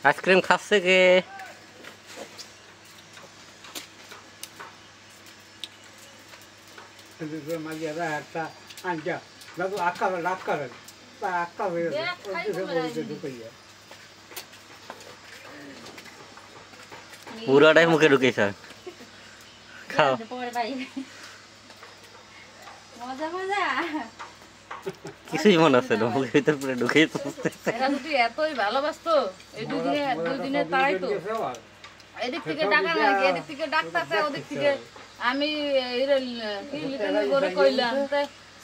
Ice cream খাচ্ছে কে? একটা আনটা বাবু আক্কা রাত করেন বা আক্কা হয়ে ঢুকাইয়া পুরাটাই মুখে ঢুকেছে। খাও। মজা মজা কিছুই মনে আছে না, মুখের ভিতর পুরো ঢুকেই পড়তেছে। এরা যদি এতই ভালোবাসতো এই দুদিনে তাই তো এদিক থেকে ডাকা না, এদিক থেকে ডাকতেছে, ওদিক থেকে আমি কইলাম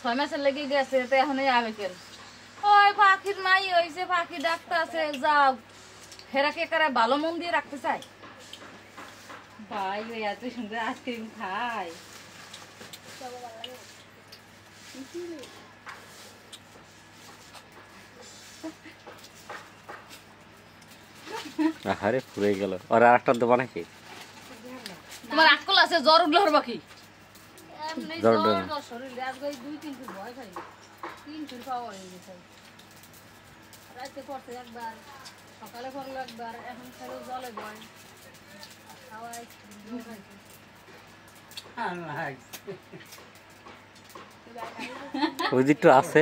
6 মাসের লেগে গেছে, এখন আবে কেন? ওই পাখির মাই হয়েছে, পাখি ডাকতেছে, যাও। হেরাকে কারা ভালো মন দিয়ে রাখতে চায়? ভাই ওই এত সুন্দর আইসক্রিম খায়। আরে পুরে গেল। আর আরেকটা দেবো নাকি? তোমার আকল আছে? জ্বর উঠলো হর বাকি জ্বর উঠলো না। শরীরে আজকে 2-3 দিন ভয় খাই 3 দিন পাওয়া হয়ে গেছে। রাতে করতে একবার, সকালে করলো একবার, এখন খেলে জলে ভয় খাওয়াই ওই দিকটা আছে।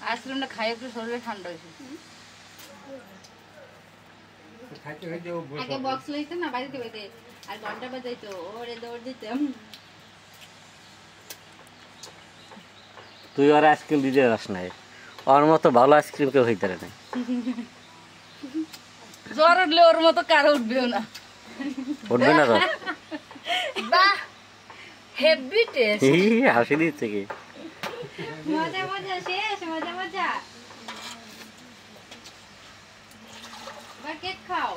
আইসক্রিমটা খাই একটু শরীরে ঠান্ডা হয়েছে। আগে বক্স লইতো না বাড়িতে বেঁধে, আর ঘন্টা বাজাইতো, ওরে দৌড় দিতাম। তুই আর আইসক্রিম দিতে যাস নাই, ওর মতো ভালো আইসক্রিম কেউ হইতে না। জ্বর উঠলে ওর মতো কারো উঠবেও না। উঠবে না তো? বাহ, হেভি টেস্ট। হাসি দিচ্ছে কি? মজা মজা শেষ, মজা মজা। এবার কেক খাও।